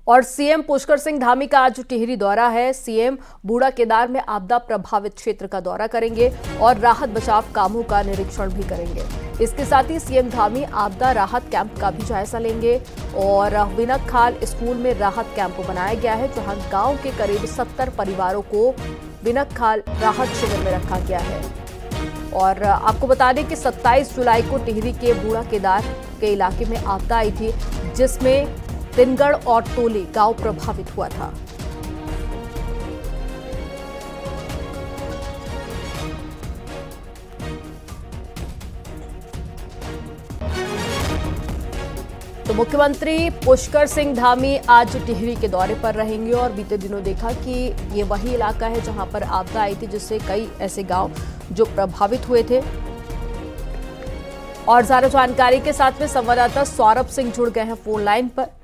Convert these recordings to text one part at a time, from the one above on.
और सीएम पुष्कर सिंह धामी का आज टिहरी दौरा है। सीएम बूढ़ा केदार में आपदा प्रभावित क्षेत्र का दौरा करेंगे और राहत बचाव कामों का निरीक्षण भी करेंगे। इसके साथ ही सीएम धामी आपदा राहत कैंप का भी जायजा लेंगे और विनकखाल स्कूल में राहत कैंप बनाया गया है, जहां गांव के करीब 70 परिवारों को विनकखाल राहत शिविर में रखा गया है। और आपको बता दें कि 27 जुलाई को टिहरी के बूढ़ा केदार के इलाके में आपदा आई थी, जिसमें तिनगढ़ और टोली गांव प्रभावित हुआ था। तो मुख्यमंत्री पुष्कर सिंह धामी आज टिहरी के दौरे पर रहेंगे और बीते दिनों देखा कि ये वही इलाका है जहां पर आपदा आई थी, जिससे कई ऐसे गांव जो प्रभावित हुए थे। और ज्यादा जानकारी के साथ में संवाददाता सौरभ सिंह जुड़ गए हैं फोन लाइन पर।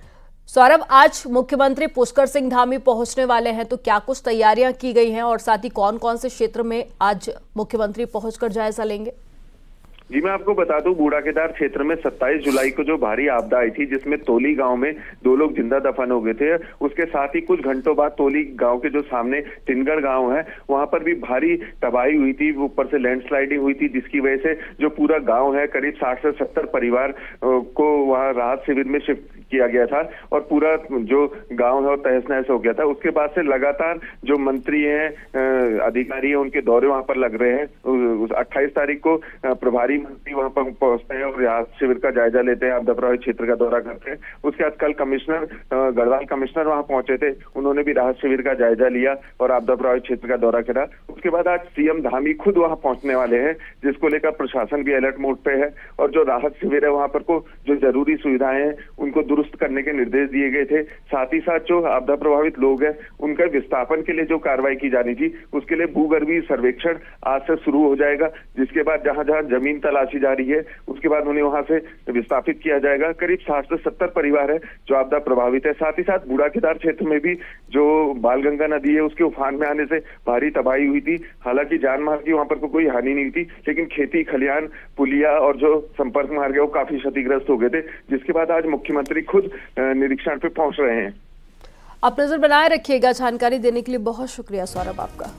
सौरभ, आज मुख्यमंत्री पुष्कर सिंह धामी पहुंचने वाले हैं, तो क्या कुछ तैयारियां की गई हैं और साथ ही कौन कौन से क्षेत्र में आज मुख्यमंत्री पहुंचकर जायजा लेंगे? जी, मैं आपको बता दूं, बूढ़ा केदार क्षेत्र में 27 जुलाई को जो भारी आपदा आई थी, जिसमें तोली गांव में 2 लोग जिंदा दफन हो गए थे, उसके साथ ही कुछ घंटों बाद तोली गांव के जो सामने तिनगढ़ गांव है, वहां पर भी भारी तबाही हुई थी। ऊपर से लैंडस्लाइडिंग हुई थी, जिसकी वजह से जो पूरा गांव है, करीब 60 से 70 परिवार को वहां राहत शिविर में शिफ्ट किया गया था और पूरा जो गांव है वो तहस नहस हो गया था। उसके बाद से लगातार जो मंत्री हैं, अधिकारी हैं, उनके दौरे वहां पर लग रहे हैं। 28 तारीख को प्रभारी मंत्री वहां पर पहुंचते हैं और राहत शिविर का जायजा लेते हैं, आपदा प्रभावित क्षेत्र का दौरा करते हैं। उसके बाद कल कमिश्नर गढ़वाल कमिश्नर वहां पहुंचे थे, उन्होंने भी राहत शिविर का जायजा लिया और आपदा प्रभावित क्षेत्र का दौरा करा। उसके बाद आज सीएम धामी खुद वहां पहुंचने वाले हैं, जिसको लेकर प्रशासन भी अलर्ट मोड पे है और जो राहत शिविर है वहां पर को जो जरूरी सुविधाएं हैं उनको दुरुस्त करने के निर्देश दिए गए थे। साथ ही साथ जो आपदा प्रभावित लोग हैं उनका विस्थापन के लिए जो कार्रवाई की जानी थी, उसके लिए भूगर्भीय सर्वेक्षण आज से शुरू हो जाएगा, जिसके बाद जहां जहां जमीन तलाशी जा रही है उसके बाद उन्हें वहां से विस्थापित किया जाएगा। करीब 60 से 70 परिवार है जो आपदा प्रभावित है। साथ ही साथ बूढ़ा केदार क्षेत्र में भी जो बालगंगा नदी है उसके उफान में आने से भारी तबाही हुई थी। हालांकि जान माल की वहां पर कोई हानि नहीं हुई थी, लेकिन खेती खलिहान, पुलिया और जो संपर्क मार्ग है वो काफी क्षतिग्रस्त हो गए थे, जिसके बाद आज मुख्यमंत्री खुद निरीक्षण पे पहुंच रहे हैं। आप नजर बनाए रखिएगा। जानकारी देने के लिए बहुत शुक्रिया सौरभ आपका।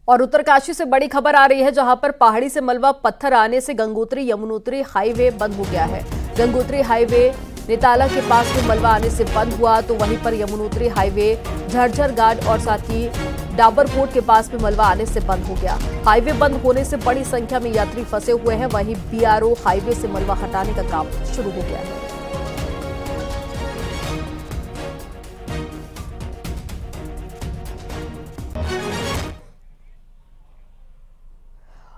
और उत्तरकाशी से बड़ी खबर आ रही है, जहां पर पहाड़ी से मलबा पत्थर आने से गंगोत्री यमुनोत्री हाईवे बंद हो गया है। गंगोत्री हाईवे नेताला के पास में मलबा आने से बंद हुआ, तो वहीं पर यमुनोत्री हाईवे झरझर घाट और साथ ही डाबरकोट के पास में मलबा आने से बंद हो गया। हाईवे बंद होने से बड़ी संख्या में यात्री फंसे हुए हैं। वहीं बीआरओ हाईवे से मलबा हटाने का काम शुरू हो गया है।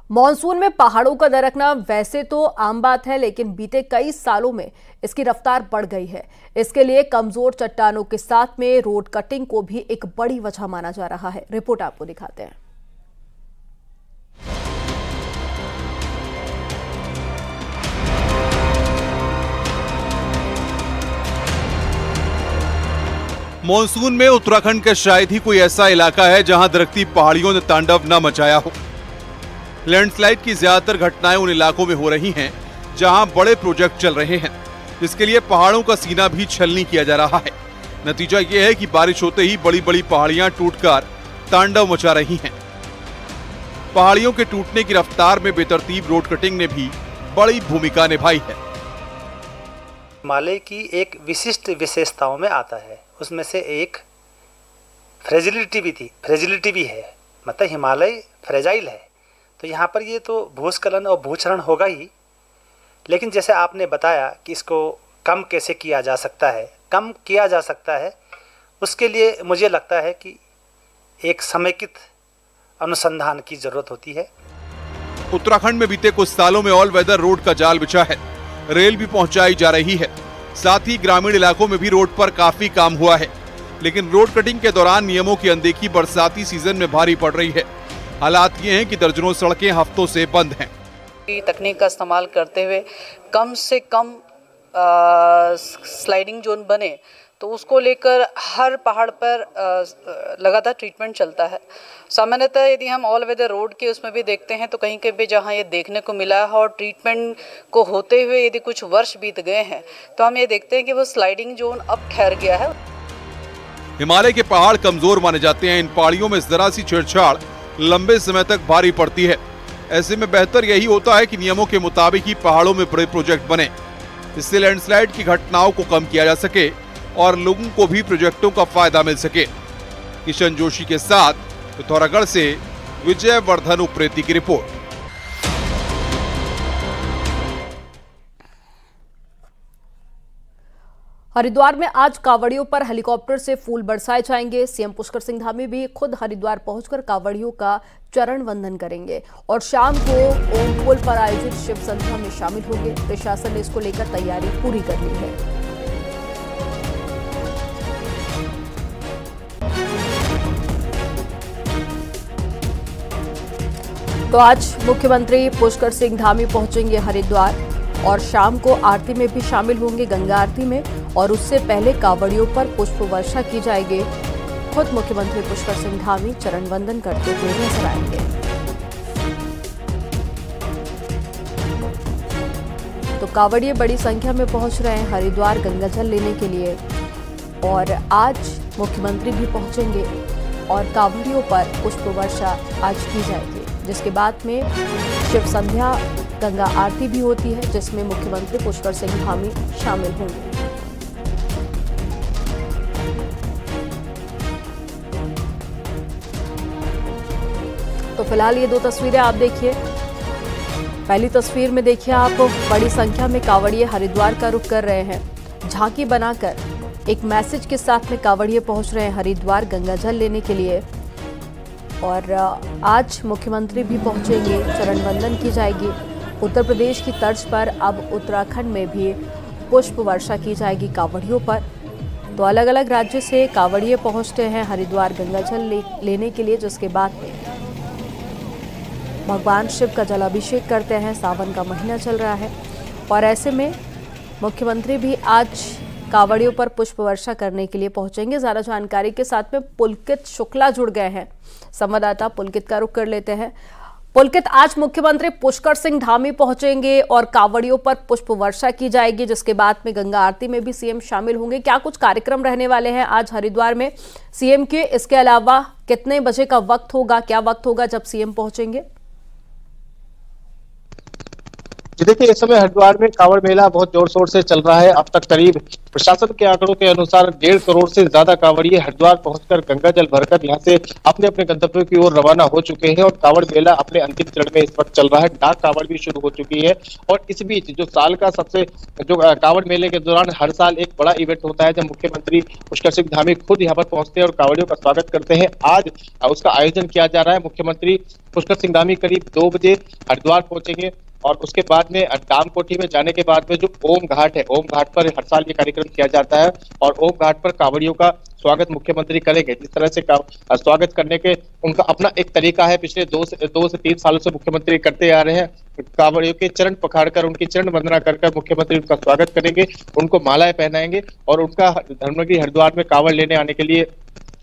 मॉनसून में पहाड़ों का दरकना वैसे तो आम बात है, लेकिन बीते कई सालों में इसकी रफ्तार बढ़ गई है। इसके लिए कमजोर चट्टानों के साथ में रोड कटिंग को भी एक बड़ी वजह माना जा रहा है। रिपोर्ट आपको दिखाते हैं। मॉनसून में उत्तराखंड का शायद ही कोई ऐसा इलाका है जहां दरकती पहाड़ियों ने तांडव न मचाया हो। लैंडस्लाइड की ज्यादातर घटनाएं उन इलाकों में हो रही हैं जहां बड़े प्रोजेक्ट चल रहे हैं, जिसके लिए पहाड़ों का सीना भी छलनी किया जा रहा है। नतीजा यह है कि बारिश होते ही बड़ी बड़ी पहाड़ियां टूटकर तांडव मचा रही हैं। पहाड़ियों के टूटने की रफ्तार में बेतरतीब रोड कटिंग ने भी बड़ी भूमिका निभाई है। हिमालय की एक विशिष्ट विशेषताओं में आता है, उसमें से एक फ्रेजिलिटी भी है। मतलब हिमालय फ्रेजाइल है, तो यहाँ पर ये तो भूस्खलन और भूक्षरण होगा ही, लेकिन जैसे आपने बताया कि इसको कम कैसे किया जा सकता है, उसके लिए मुझे लगता है कि एक समेकित अनुसंधान की जरूरत होती है। उत्तराखंड में बीते कुछ सालों में ऑल वेदर रोड का जाल बिछा है, रेल भी पहुंचाई जा रही है, साथ ही ग्रामीण इलाकों में भी रोड पर काफी काम हुआ है। लेकिन रोड कटिंग के दौरान नियमों की अनदेखी बरसाती सीजन में भारी पड़ रही है। हालात ये हैं कि दर्जनों सड़कें हफ्तों से बंद हैं। तकनीक का इस्तेमाल करते हुए कम से कम स्लाइडिंग जोन बने, तो तो उसको लेकर हर पहाड़ पर लगातार ट्रीटमेंट चलता है। सामान्यतः यदि हम ऑल वेदर रोड के उसमें भी देखते हैं तो कहीं कहीं जहाँ ये देखने को मिला है और ट्रीटमेंट को होते हुए यदि कुछ वर्ष बीत गए हैं तो हम ये देखते हैं कि वो स्लाइडिंग जोन अब ठहर गया है। हिमालय के पहाड़ कमजोर माने जाते हैं। इन पहाड़ियों में जरा सी छेड़छाड़ लंबे समय तक भारी पड़ती है। ऐसे में बेहतर यही होता है कि नियमों के मुताबिक ही पहाड़ों में बड़े प्रोजेक्ट बने। इससे लैंडस्लाइड की घटनाओं को कम किया जा सके और लोगों को भी प्रोजेक्टों का फायदा मिल सके। किशन जोशी के साथ पिथौरागढ़ से विजय वर्धन उप्रेती की रिपोर्ट। हरिद्वार में आज कांवड़ियों पर हेलीकॉप्टर से फूल बरसाए जाएंगे। सीएम पुष्कर सिंह धामी भी खुद हरिद्वार पहुंचकर कांवड़ियों का चरण वंदन करेंगे और शाम को ओम पुल पर आयोजित शिव संध्या में शामिल होंगे। प्रशासन ने इसको लेकर तैयारी पूरी कर ली है। तो आज मुख्यमंत्री पुष्कर सिंह धामी पहुंचेंगे हरिद्वार और शाम को आरती में भी शामिल होंगे, गंगा आरती में, और उससे पहले कांवड़ियों पर पुष्प वर्षा की जाएगी। खुद मुख्यमंत्री पुष्कर सिंह धामी चरण वंदन करते हुए नजर आएंगे। तो कांवड़िए बड़ी संख्या में पहुंच रहे हैं हरिद्वार गंगा जल लेने के लिए और आज मुख्यमंत्री भी पहुंचेंगे और कांवड़ियों पर पुष्प वर्षा आज की जाएगी, जिसके बाद में शिव संध्या गंगा आरती भी होती है जिसमें मुख्यमंत्री पुष्कर सिंह धामी शामिल होंगे। तो फिलहाल ये दो तस्वीरें आप देखिए। पहली तस्वीर में देखिए आप बड़ी संख्या में कांवड़िए हरिद्वार का रुख कर रहे हैं। झांकी बनाकर एक मैसेज के साथ में कांवड़िए पहुंच रहे हैं हरिद्वार गंगा जल लेने के लिए और आज मुख्यमंत्री भी पहुंचेंगे, चरण वंदन की जाएगी। उत्तर प्रदेश की तर्ज पर अब उत्तराखंड में भी पुष्प वर्षा की जाएगी कांवड़ियों पर। तो अलग अलग राज्य से कांवड़िए पहुंचते हैं हरिद्वार गंगा जल लेने के लिए, जिसके बाद में भगवान शिव का जलाभिषेक करते हैं। सावन का महीना चल रहा है और ऐसे में मुख्यमंत्री भी आज कांवड़ियों पर पुष्प वर्षा करने के लिए पहुंचेंगे। ज्यादा जानकारी के साथ में पुलकित शुक्ला जुड़ गए हैं, संवाददाता पुलकित का रुख कर लेते हैं। पुलकित, आज मुख्यमंत्री पुष्कर सिंह धामी पहुंचेंगे और कांवड़ियों पर पुष्प वर्षा की जाएगी, जिसके बाद में गंगा आरती में भी सीएम शामिल होंगे। क्या कुछ कार्यक्रम रहने वाले हैं आज हरिद्वार में सीएम के? इसके अलावा कितने बजे का वक्त होगा, क्या वक्त होगा जब सीएम पहुंचेंगे? जी देखिए, इस समय हरिद्वार में कांवड़ मेला बहुत जोर शोर से चल रहा है। अब तक करीब प्रशासन के आंकड़ों के अनुसार 1.5 करोड़ से ज्यादा कांवड़िए हरिद्वार पहुंचकर गंगा जल भरकर यहां से अपने अपने गंतव्यों की ओर रवाना हो चुके हैं और कांवड़ मेला अपने अंतिम चरण में इस वक्त चल रहा है। डाक कांवड़ भी शुरू हो चुकी है और इस बीच जो साल का सबसे जो कांवड़ मेले के दौरान हर साल एक बड़ा इवेंट होता है जब मुख्यमंत्री पुष्कर सिंह धामी खुद यहाँ पर पहुंचते हैं और कांवड़ियों का स्वागत करते हैं। आज उसका आयोजन किया जा रहा है। मुख्यमंत्री पुष्कर सिंह धामी करीब 2 बजे हरिद्वार पहुंचेंगे और उसके बाद में डामकोठी में जाने के बाद में जो ओम घाट है, ओम घाट पर हर साल ये कार्यक्रम किया जाता है और ओम घाट पर कांवड़ियों का स्वागत मुख्यमंत्री करेंगे। जिस तरह से स्वागत करने के उनका अपना एक तरीका है, पिछले 2 से 3 सालों से मुख्यमंत्री करते आ रहे हैं। कांवड़ियों के चरण पखाड़कर उनकी चरण वंदना कर मुख्यमंत्री उनका स्वागत करेंगे, उनको मालाएं पहनाएंगे और उनका धर्मगिरी हरिद्वार में कांवड़ लेने आने के लिए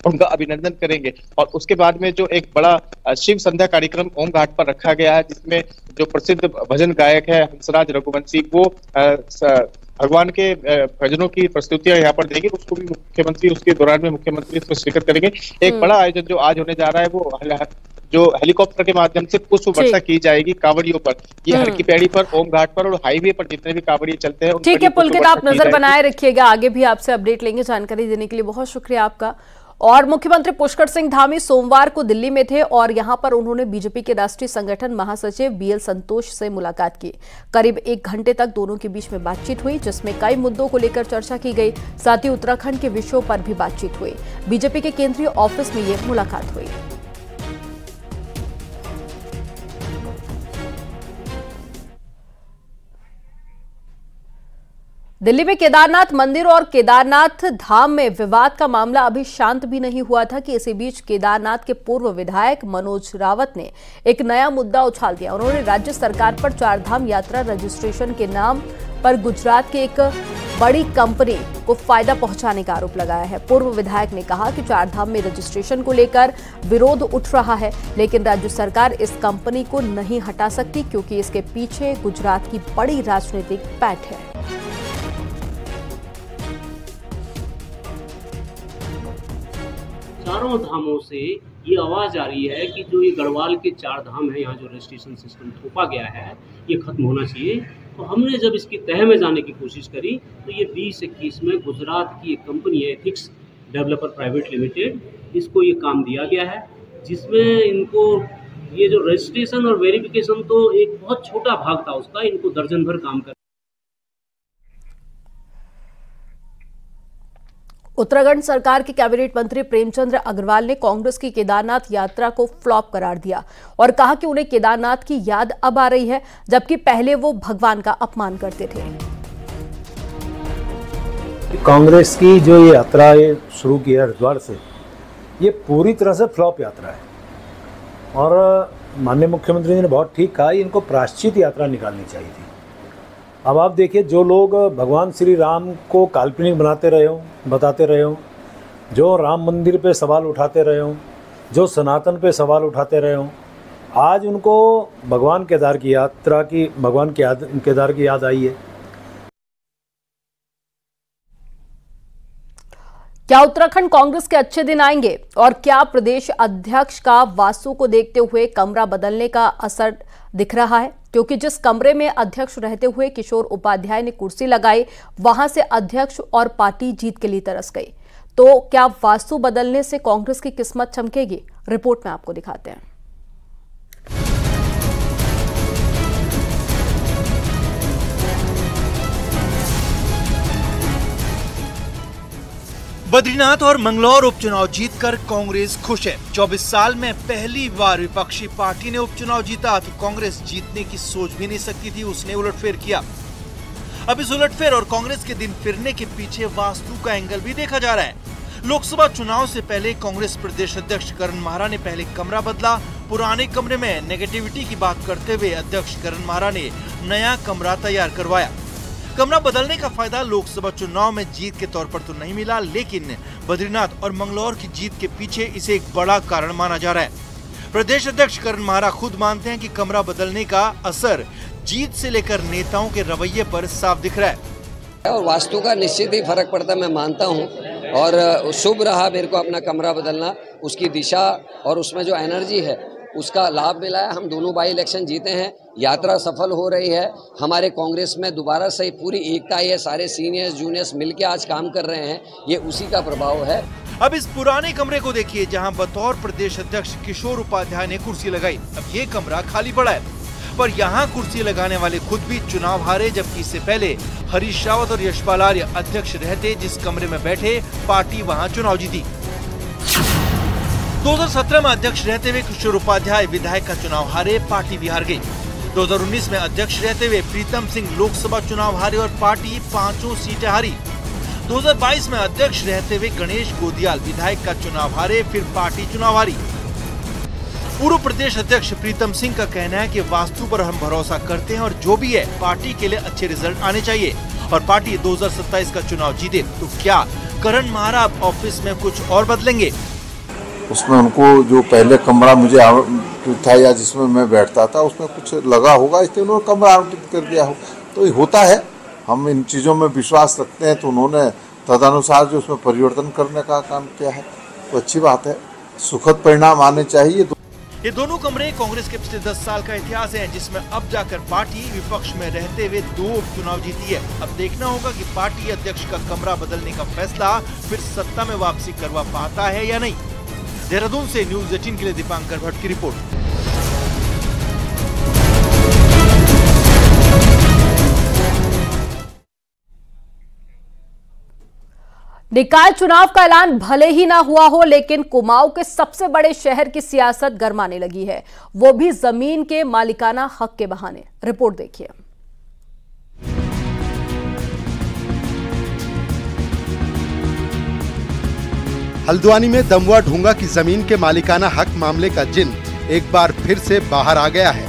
उनका अभिनंदन करेंगे। और उसके बाद में जो एक बड़ा शिव संध्या कार्यक्रम ओम घाट पर रखा गया है, जिसमें जो प्रसिद्ध भजन गायक है हंसराज रघुवंशी, वो भगवान के भजनों की प्रस्तुतियां यहाँ पर देंगे। उसको भी मुख्यमंत्री उसके दौरान में मुख्यमंत्री इसमें शिरकत करेंगे। एक बड़ा आयोजन जो आज होने जा रहा है वो जो हेलीकॉप्टर के माध्यम से पुष्प वर्षा की जाएगी कांवड़ियों पर। ये हर की पैड़ी पर, ओम घाट पर और हाईवे पर जितने भी कांवड़िए चलते हैं। ठीक है पुलकित, आप नजर बनाए रखिएगा, आगे भी आपसे अपडेट लेंगे। जानकारी देने के लिए बहुत शुक्रिया आपका। और मुख्यमंत्री पुष्कर सिंह धामी सोमवार को दिल्ली में थे और यहां पर उन्होंने बीजेपी के राष्ट्रीय संगठन महासचिव बीएल संतोष से मुलाकात की। करीब 1 घंटे तक दोनों के बीच में बातचीत हुई, जिसमें कई मुद्दों को लेकर चर्चा की गई। साथ ही उत्तराखंड के विषयों पर भी बातचीत हुई। बीजेपी के केंद्रीय ऑफिस में यह मुलाकात हुई। दिल्ली में केदारनाथ मंदिर और केदारनाथ धाम में विवाद का मामला अभी शांत भी नहीं हुआ था कि इसी बीच केदारनाथ के पूर्व विधायक मनोज रावत ने एक नया मुद्दा उछाल दिया। उन्होंने राज्य सरकार पर 4 धाम यात्रा रजिस्ट्रेशन के नाम पर गुजरात के एक बड़ी कंपनी को फायदा पहुंचाने का आरोप लगाया है। पूर्व विधायक ने कहा कि चारधाम में रजिस्ट्रेशन को लेकर विरोध उठ रहा है, लेकिन राज्य सरकार इस कंपनी को नहीं हटा सकती क्योंकि इसके पीछे गुजरात की बड़ी राजनीतिक पैठ है। चारों धामों से ये आवाज आ रही है कि जो ये गढ़वाल के चार धाम है, यहाँ जो रजिस्ट्रेशन सिस्टम थोपा गया है, ये खत्म होना चाहिए। तो हमने जब इसकी तह में जाने की कोशिश करी तो ये 2021 में गुजरात की एक कंपनी है एथिक्स डेवलपर प्राइवेट लिमिटेड, इसको ये काम दिया गया है, जिसमें इनको ये जो रजिस्ट्रेशन और वेरिफिकेशन तो एक बहुत छोटा भाग था उसका, इनको दर्जन भर काम कर। उत्तराखंड सरकार के कैबिनेट मंत्री प्रेमचंद अग्रवाल ने कांग्रेस की केदारनाथ यात्रा को फ्लॉप करार दिया और कहा कि उन्हें केदारनाथ की याद अब आ रही है, जबकि पहले वो भगवान का अपमान करते थे। कांग्रेस की जो ये यात्रा शुरू की है हरिद्वार से, ये पूरी तरह से फ्लॉप यात्रा है और माननीय मुख्यमंत्री जी ने बहुत ठीक कहा, इनको प्रायश्चित यात्रा निकालनी चाहिए थी। अब आप देखिए, जो लोग भगवान श्री राम को काल्पनिक बताते रहे हो, जो राम मंदिर पे सवाल उठाते रहे हो, जो सनातन पे सवाल उठाते रहे हो, आज उनको भगवान केदार की याद आई है। क्या उत्तराखंड कांग्रेस के अच्छे दिन आएंगे और क्या प्रदेश अध्यक्ष का वास्तु को देखते हुए कमरा बदलने का असर दिख रहा है? क्योंकि जिस कमरे में अध्यक्ष रहते हुए किशोर उपाध्याय ने कुर्सी लगाई, वहां से अध्यक्ष और पार्टी जीत के लिए तरस गई। तो क्या वास्तु बदलने से कांग्रेस की किस्मत चमकेगी? रिपोर्ट में आपको दिखाते हैं। बद्रीनाथ और मंगलौर उपचुनाव जीतकर कांग्रेस खुश है। 24 साल में पहली बार विपक्षी पार्टी ने उपचुनाव जीता तो कांग्रेस जीतने की सोच भी नहीं सकती थी, उसने उलटफेर किया। अब इस उलटफेर और कांग्रेस के दिन फिरने के पीछे वास्तु का एंगल भी देखा जा रहा है। लोकसभा चुनाव से पहले कांग्रेस प्रदेश अध्यक्ष करण माहरा ने पहले कमरा बदला। पुराने कमरे में नेगेटिविटी की बात करते हुए अध्यक्ष करण माहरा ने नया कमरा तैयार करवाया। कमरा बदलने का फायदा लोकसभा चुनाव में जीत के तौर पर तो नहीं मिला, लेकिन बद्रीनाथ और मंगलौर की जीत के पीछे इसे एक बड़ा कारण माना जा रहा है। प्रदेश अध्यक्ष करण माहरा खुद मानते हैं कि कमरा बदलने का असर जीत से लेकर नेताओं के रवैये पर साफ दिख रहा है। और वास्तु का निश्चित ही फर्क पड़ता है, मैं मानता हूँ, और शुभ रहा मेरे को अपना कमरा बदलना। उसकी दिशा और उसमें जो एनर्जी है उसका लाभ मिला है। हम दोनों बाई इलेक्शन जीते हैं, यात्रा सफल हो रही है। हमारे कांग्रेस में दोबारा से पूरी एकता है, सारे सीनियर्स जूनियर्स मिलकर आज काम कर रहे हैं, ये उसी का प्रभाव है। अब इस पुराने कमरे को देखिए जहां बतौर प्रदेश अध्यक्ष किशोर उपाध्याय ने कुर्सी लगाई। अब ये कमरा खाली पड़ा है, पर यहाँ कुर्सी लगाने वाले खुद भी चुनाव हारे, जबकि इससे पहले हरीश रावत और यशपाल आर्य अध्यक्ष रहते। जिस कमरे में बैठे पार्टी वहाँ चुनाव जीती। 2017 में अध्यक्ष रहते हुए किशोर उपाध्याय विधायक का चुनाव हारे, पार्टी भी हार गई। 2019 में अध्यक्ष रहते हुए प्रीतम सिंह लोकसभा चुनाव हारे और पार्टी 5 सीटें हारी। 2022 में अध्यक्ष रहते हुए गणेश गोदियाल विधायक का चुनाव हारे, फिर पार्टी चुनाव हारी। पूर्व प्रदेश अध्यक्ष प्रीतम सिंह का कहना है कि वास्तु पर हम भरोसा करते हैं और जो भी है पार्टी के लिए अच्छे रिजल्ट आने चाहिए और पार्टी 2027 का चुनाव जीते। तो क्या करण माहरा ऑफिस में कुछ और बदलेंगे? उसमें उनको जो पहले कमरा मुझे आवंटित था या जिसमें मैं बैठता था उसमें कुछ लगा होगा, इसलिए उन्होंने कमरा आवंटित कर दिया हो। तो ये होता है, हम इन चीज़ों में विश्वास रखते हैं, तो उन्होंने तदनुसार जो उसमें परिवर्तन करने का काम किया है, तो अच्छी बात है, सुखद परिणाम आने चाहिए। ये दोनों कमरे कांग्रेस के पिछले 10 साल का इतिहास है, जिसमें अब जाकर पार्टी विपक्ष में रहते हुए 2 उपचुनाव जीती है। अब देखना होगा कि पार्टी अध्यक्ष का कमरा बदलने का फैसला फिर सत्ता में वापसी करवा पाता है या नहीं। देहरादून से न्यूज़ 18 के लिए दीपांकर भट्ट की रिपोर्ट। निकाय चुनाव का ऐलान भले ही ना हुआ हो, लेकिन कुमाऊं के सबसे बड़े शहर की सियासत गरमाने लगी है, वो भी जमीन के मालिकाना हक के बहाने। रिपोर्ट देखिए। हल्द्वानी में दमवा ढूंगा की जमीन के मालिकाना हक मामले का जिन एक बार फिर से बाहर आ गया है।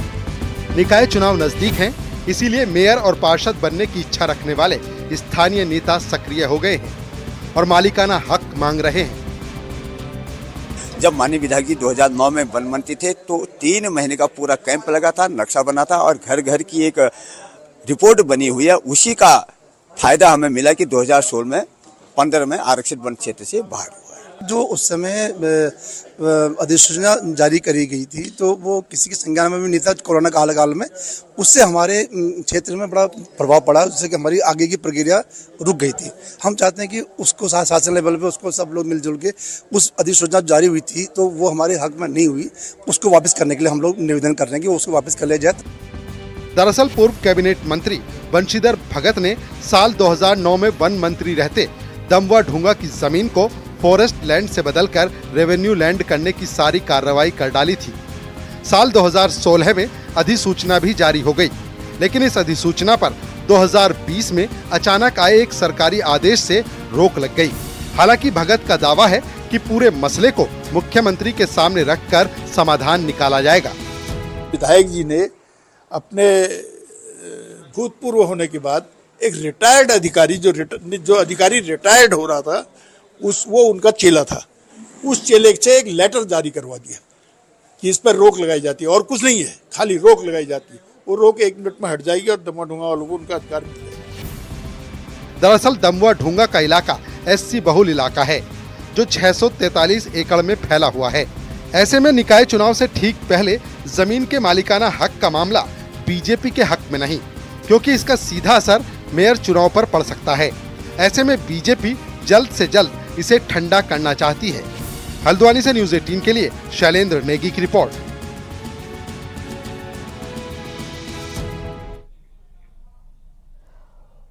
निकाय चुनाव नजदीक हैं इसीलिए मेयर और पार्षद बनने की इच्छा रखने वाले स्थानीय नेता सक्रिय हो गए हैं और मालिकाना हक मांग रहे हैं। जब माननीय विधायक जी 2009 में वन मंत्री थे तो 3 महीने का पूरा कैंप लगा था, नक्शा बना था और घर घर की एक रिपोर्ट बनी हुई है। उसी का फायदा हमें मिला कि 2016 में 15 में आरक्षित वन क्षेत्र से बाहर हुआ है। जो उस समय अधिसूचना जारी करी गई थी तो वो किसी के संज्ञान में भी नहीं था कोरोना काल में। उससे हमारे क्षेत्र में बड़ा प्रभाव पड़ा, जिससे कि हमारी आगे की प्रक्रिया रुक गई थी। हम चाहते हैं कि उसको शासन लेवल पे उसको सब लोग मिलजुल के उस अधिसूचना जारी हुई थी तो वो हमारे हक में नहीं हुई, उसको वापस करने के लिए हम लोग निवेदन कर रहे हैं कि उसको वापस कर लिया जाए। दरअसल पूर्व कैबिनेट मंत्री बंशीधर भगत ने साल 2009 में वन मंत्री रहते दमवा ढूंगा की जमीन को फॉरेस्ट लैंड से बदलकर रेवेन्यू लैंड करने की सारी कार्रवाई कर डाली थी। साल 2016 में अधिसूचना भी जारी हो गई, लेकिन इस अधिसूचना पर 2020 में अचानक आए एक सरकारी आदेश से रोक लग गई। हालांकि भगत का दावा है कि पूरे मसले को मुख्यमंत्री के सामने रखकर समाधान निकाला जाएगा। विधायक जी ने अपने भूतपूर्व होने के बाद एक रिटायर्ड अधिकारी जो अधिकारी रिटायर्ड हो रहा था वो उनका चेला था, उस चेले से एक लेटर जारी करवा दिया कि इस पर रोक लगाई जाती है और कुछ नहीं है, खाली रोक लगाई जाती है। वो रोक 1 मिनट में हट जाएगी और दमवा ढूंगा वालों को उनका अधिकार मिल जाएगा। दरअसल दमवा ढूंगा का इलाका SC बहुल इलाका है जो 643 एकड़ में फैला हुआ है। ऐसे में निकाय चुनाव से ठीक पहले जमीन के मालिकाना हक का मामला बीजेपी के हक में नहीं, क्योंकि इसका सीधा असर मेयर चुनाव पर पड़ सकता है। ऐसे में बीजेपी जल्द से जल्द इसे ठंडा करना चाहती है। हल्द्वानी से न्यूज़ 18 के लिए शैलेंद्र नेगी की रिपोर्ट।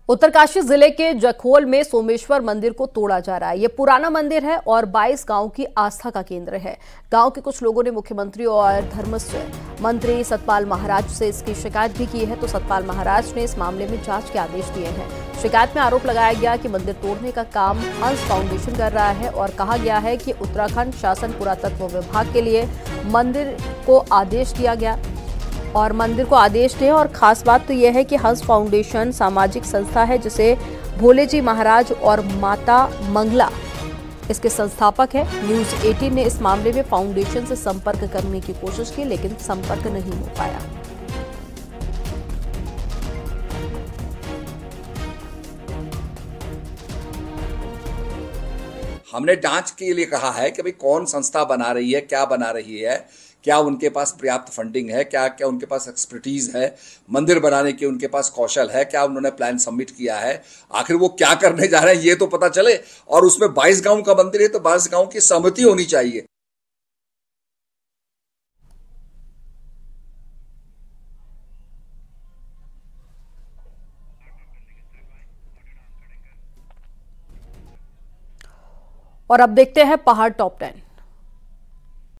उत्तरकाशी जिले के जखोल में सोमेश्वर मंदिर को तोड़ा जा रहा है। ये पुराना मंदिर है और 22 गांव की आस्था का केंद्र है। गांव के कुछ लोगों ने मुख्यमंत्री और धर्मस्व मंत्री सतपाल महाराज से इसकी शिकायत भी की है, तो सतपाल महाराज ने इस मामले में जांच के आदेश दिए हैं। शिकायत में आरोप लगाया गया कि मंदिर तोड़ने का काम हंस फाउंडेशन कर रहा है और कहा गया है कि उत्तराखंड शासन पुरातत्व विभाग के लिए मंदिर को आदेश दिया गया और मंदिर को आदेश दें। और खास बात तो यह है कि हंस फाउंडेशन सामाजिक संस्था है जिसे भोले जी महाराज और माता मंगला इसके संस्थापक है। न्यूज़ 18 ने इस मामले में फाउंडेशन से संपर्क करने की कोशिश की, लेकिन संपर्क नहीं हो पाया। हमने जांच के लिए कहा है कि भाई कौन संस्था बना रही है, क्या बना रही है, क्या उनके पास पर्याप्त फंडिंग है, क्या क्या उनके पास एक्सपर्टीज है, मंदिर बनाने के उनके पास कौशल है, क्या उन्होंने प्लान सबमिट किया है, आखिर वो क्या करने जा रहे हैं ये तो पता चले। और उसमें 22 गांव का मंदिर है तो 22 गांव की सहमति होनी चाहिए। और अब देखते हैं पहाड़ टॉप 10।